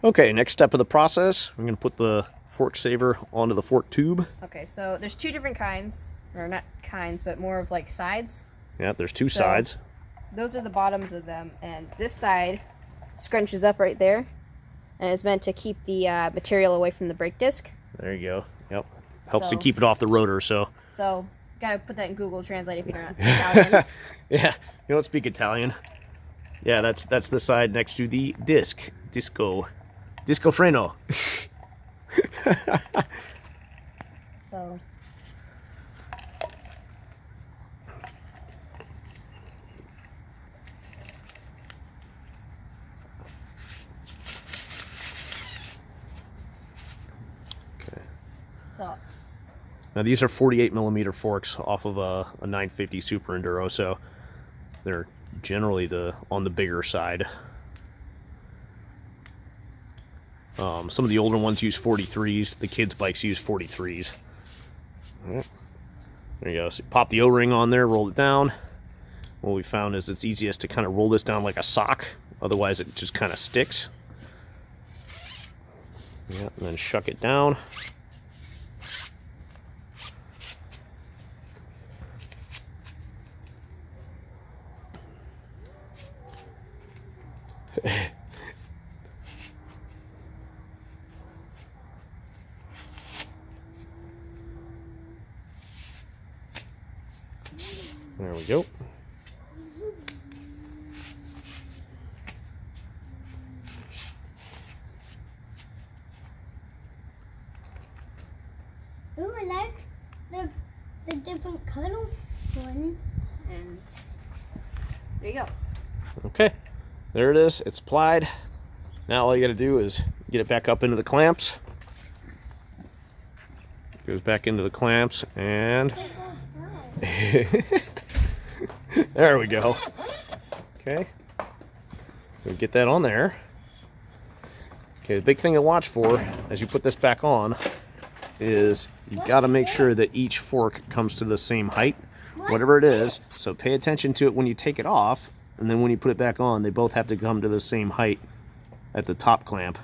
Okay, next step of the process, I'm going to put the Forksaver onto the fork tube. Okay, so there's two different kinds, or not kinds, but more of like sides. Yeah, there's two sides. Those are the bottoms of them, and this side scrunches up right there, and it's meant to keep the material away from the brake disc. There you go. Yep. Helps to keep it off the rotor, so. So, gotta put that in Google Translate if you're not Italian. Yeah, you don't speak Italian. Yeah, that's the side next to the disco freno. So. Okay. So. Now these are 48mm forks off of a 950 Super Enduro, so they're generally on the bigger side. Some of the older ones use 43s. The kids' bikes use 43s. Right. There you go. So you pop the O-ring on there, roll it down. What we found is it's easiest to kind of roll this down like a sock. Otherwise, it just kind of sticks. Yeah, and then shuck it down. There we go. Ooh, I like the different color one. And there you go. Okay, there it is. It's applied. Now all you got to do is get it back up into the clamps. Goes back into the clamps and there we go. Okay, so get that on there. Okay, the big thing to watch for as you put this back on is you got to make sure that each fork comes to the same height, whatever it is. So pay attention to it when you take it off, and then when you put it back on, they both have to come to the same height at the top clamp.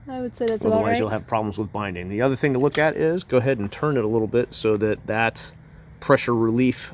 I would say that's about right. Otherwise, you'll have problems with binding. The other thing to look at is go ahead and turn it a little bit so that pressure relief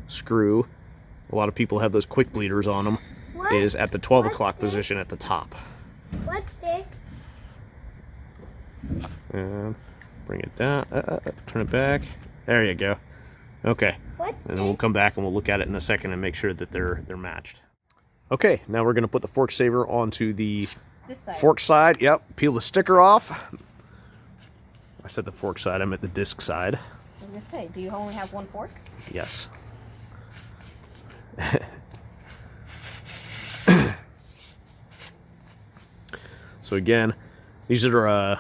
screw, a lot of people have those quick bleeders on them, is at the 12 o'clock position at the top. What's this? And bring it down, turn it back. There you go. Okay. And then we'll come back and we'll look at it in a second and make sure that they're matched. Okay, now we're going to put the Forksaver onto the fork side. Yep, peel the sticker off. I said the fork side, I meant the disc side. I was going to say, do you only have one fork? Yes. So again, these are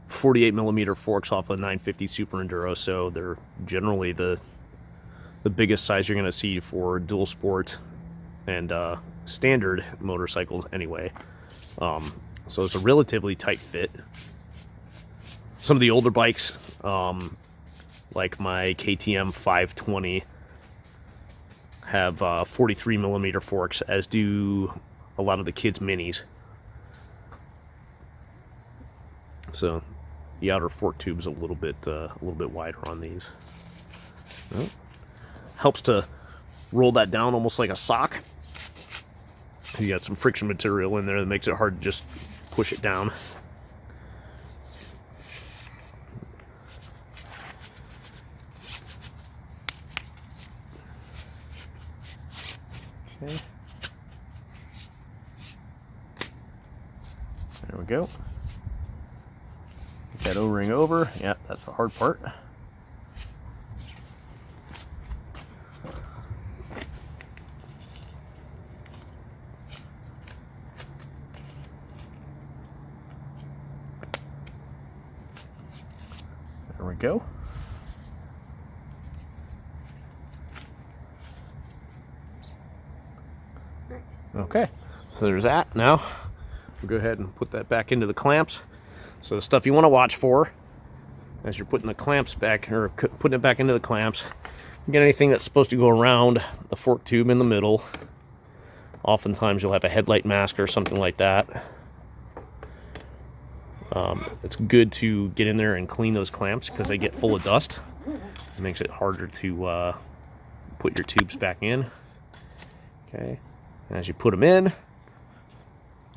48mm forks off a 950 Super Enduro, so they're generally the biggest size you're going to see for dual sport and standard motorcycles anyway. So it's a relatively tight fit. Some of the older bikes, like my KTM 520, have 43mm forks, as do a lot of the kids' minis. So the outer fork tube's a little bit wider on these. Well, helps to roll that down almost like a sock. You got some friction material in there that makes it hard to just push it down. Okay. There we go. Get that O-ring over. Yeah, that's the hard part. There we go. Okay, so there's that. Now we'll go ahead and put that back into the clamps. So the stuff you want to watch for as you're putting the clamps back, or putting it back into the clamps, you get anything that's supposed to go around the fork tube in the middle. Oftentimes you'll have a headlight mask or something like that. It's good to get in there and clean those clamps because they get full of dust. It makes it harder to put your tubes back in. Okay, and as you put them in, it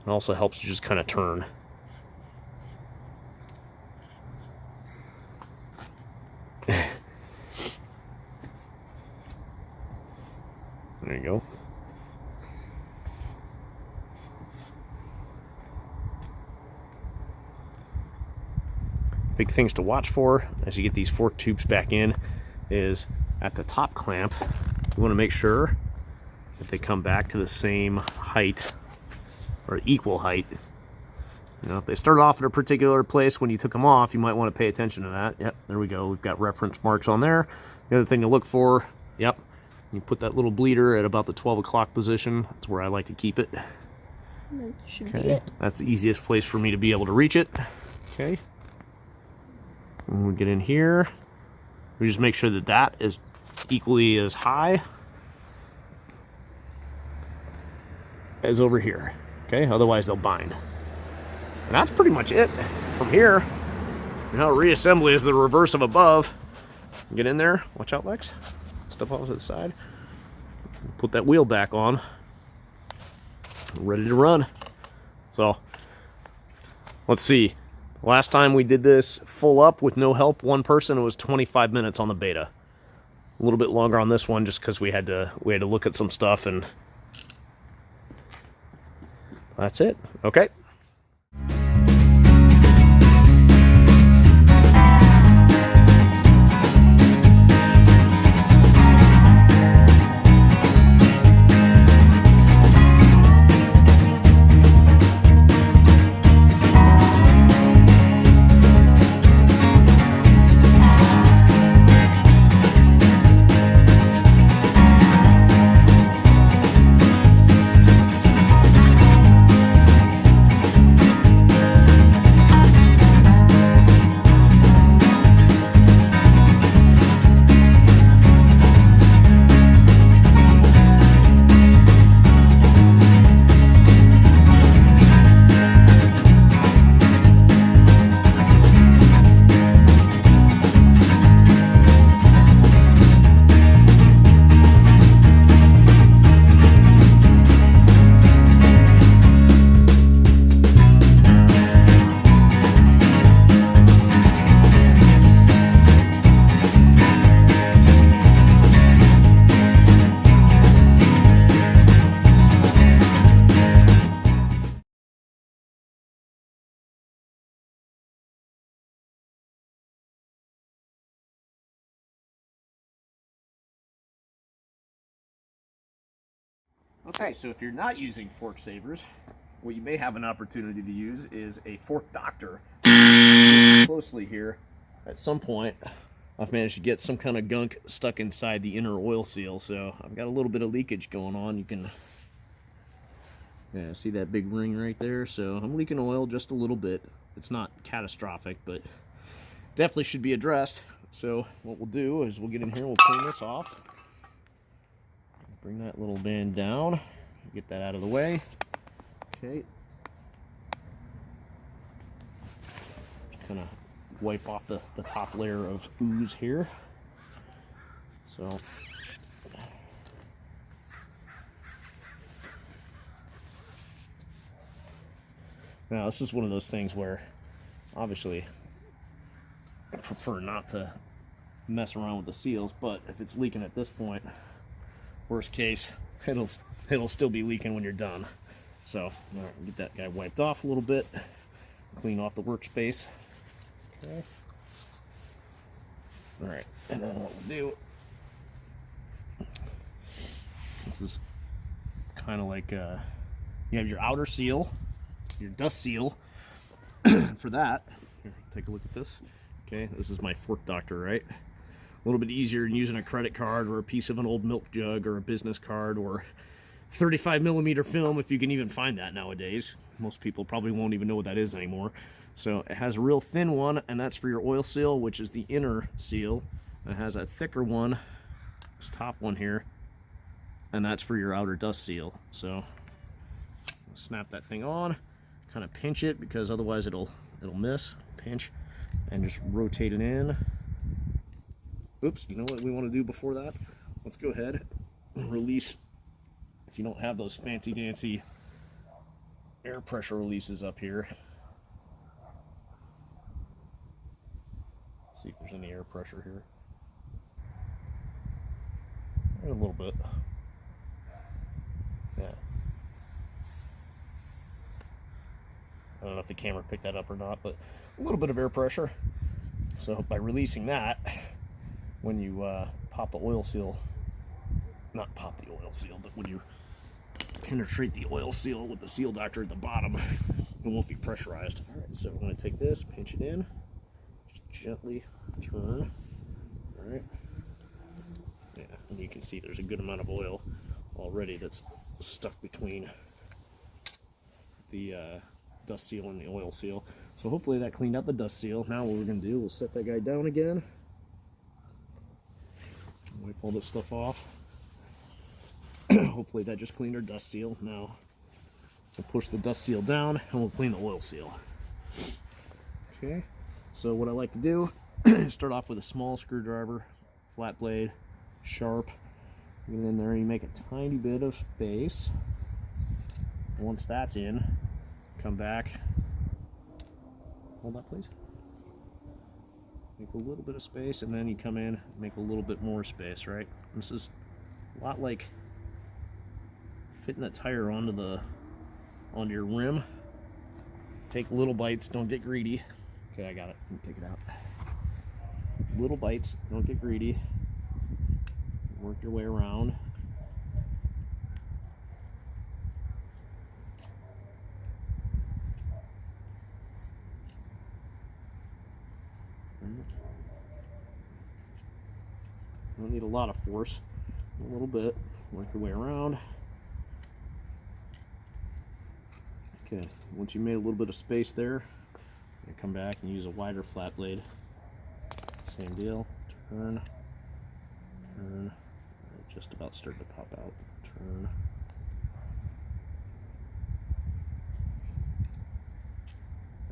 also helps you just kind of turn. There you go. Big things to watch for as you get these fork tubes back in is at the top clamp, you want to make sure that they come back to the same height or equal height. You know, if they start off at a particular place when you took them off, you might want to pay attention to that. Yep, there we go. We've got reference marks on there. The other thing to look for, yep, you put that little bleeder at about the 12 o'clock position. That's where I like to keep it. That should be Okay, it. that's the easiest place for me to be able to reach it. Okay. When we get in here, we just make sure that that is equally as high as over here. Okay, otherwise they'll bind. And that's pretty much it from here. You know, reassembly is the reverse of above. Get in there, watch out, Lex. Step off to the side. Put that wheel back on. Ready to run. So, let's see. Last time we did this full up with no help, one person, it was 25 minutes on the beta. A little bit longer on this one just because we had to look at some stuff, and that's it. Okay. Okay, so if you're not using Forksavers, what you may have an opportunity to use is a fork doctor. Closely here, at some point, I've managed to get some kind of gunk stuck inside the inner oil seal, so I've got a little bit of leakage going on. You can see that big ring right there, so I'm leaking oil just a little bit. It's not catastrophic, but definitely should be addressed. So what we'll do is we'll get in here, we'll clean this off. Bring that little band down, get that out of the way. Okay. Kind of wipe off the top layer of ooze here. So, now this is one of those things where obviously I prefer not to mess around with the seals, but if it's leaking at this point, worst case, it'll still be leaking when you're done. So, all right, get that guy wiped off a little bit, clean off the workspace. Okay. All right, and then what we'll do, this is kind of like you have your outer seal, your dust seal. For that, here, take a look at this. Okay, this is my fork doctor, right? A little bit easier than using a credit card or a piece of an old milk jug or a business card or 35mm film, if you can even find that nowadays. Most people probably won't even know what that is anymore. So it has a real thin one, and that's for your oil seal, which is the inner seal. It has a thicker one, this top one here, and that's for your outer dust seal. So snap that thing on, kind of pinch it, because otherwise it'll it'll miss, pinch, and just rotate it in. Oops, you know what we want to do before that? Let's go ahead and release, if you don't have those fancy dancy air pressure releases up here. See if there's any air pressure here. A little bit. Yeah. I don't know if the camera picked that up or not, but a little bit of air pressure. So by releasing that, when you pop the oil seal, not pop the oil seal, but when you penetrate the oil seal with the seal doctor at the bottom, it won't be pressurized. All right, so I'm going to take this, pinch it in, just gently turn. All right. Yeah, and you can see there's a good amount of oil already that's stuck between the dust seal and the oil seal. So hopefully that cleaned out the dust seal. Now what we're going to do, we'll set that guy down again. Wipe all this stuff off. Hopefully that just cleaned our dust seal. Now we'll push the dust seal down and we'll clean the oil seal. Okay, so what I like to do is start off with a small screwdriver, flat blade, sharp. Get it in there, you make a tiny bit of space. Once that's in, come back. Hold that, please. Make a little bit of space, and then you come in, make a little bit more space, right? This is a lot like fitting that tire onto your rim. Take little bites, don't get greedy. Okay, I got it. Let me take it out. Little bites, don't get greedy. Work your way around. Don't need a lot of force, a little bit. Work your way around. Okay, once you made a little bit of space there, you come back and use a wider flat blade. Same deal. Turn, turn. Just about starting to pop out. Turn.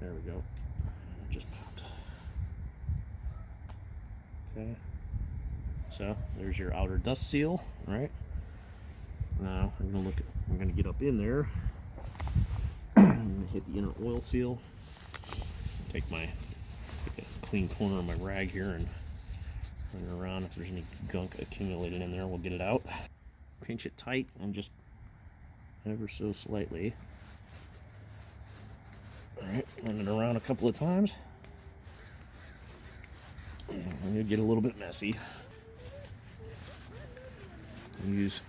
There we go. Just popped. Okay. So there's your outer dust seal, right? Now I'm gonna get up in there. I'm gonna hit the inner oil seal. Take a clean corner of my rag here and run it around. If there's any gunk accumulated in there, we'll get it out. Pinch it tight and just ever so slightly. Alright, run it around a couple of times. And you'll get a little bit messy. Use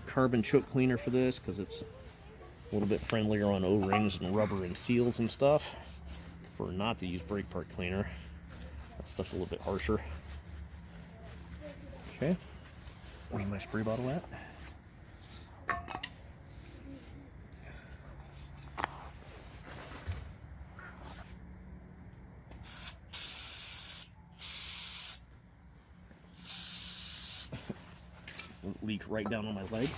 carbon choke cleaner for this because it's a little bit friendlier on O-rings and rubber and seals and stuff. Prefer not to use brake part cleaner. That stuff's a little bit harsher. Okay, where's my spray bottle at? Leak right down on my leg.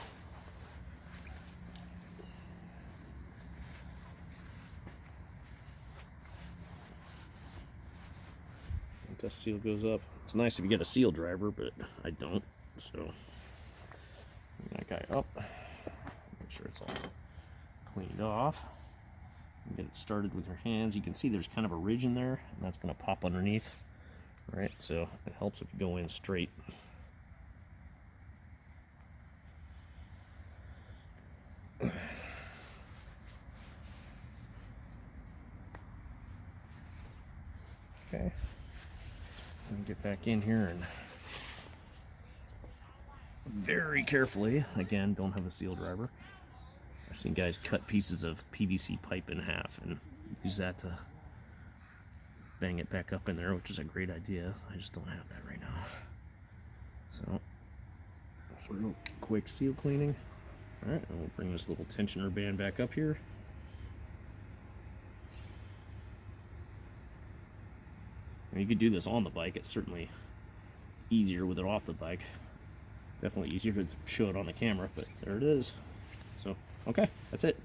Dust seal goes up. It's nice if you get a seal driver, but I don't. So bring that guy up. Make sure it's all cleaned off. Get it started with your hands. You can see there's kind of a ridge in there, and that's going to pop underneath. All right, so it helps if you go in straight. Okay. Get back in here and very carefully, again, don't have a seal driver. I've seen guys cut pieces of PVC pipe in half and use that to bang it back up in there, which is a great idea. I just don't have that right now. So, real quick seal cleaning. All right, and we'll bring this little tensioner band back up here. You could do this on the bike. It's certainly easier with it off the bike. Definitely easier to show it on the camera, but there it is. So, okay, that's it.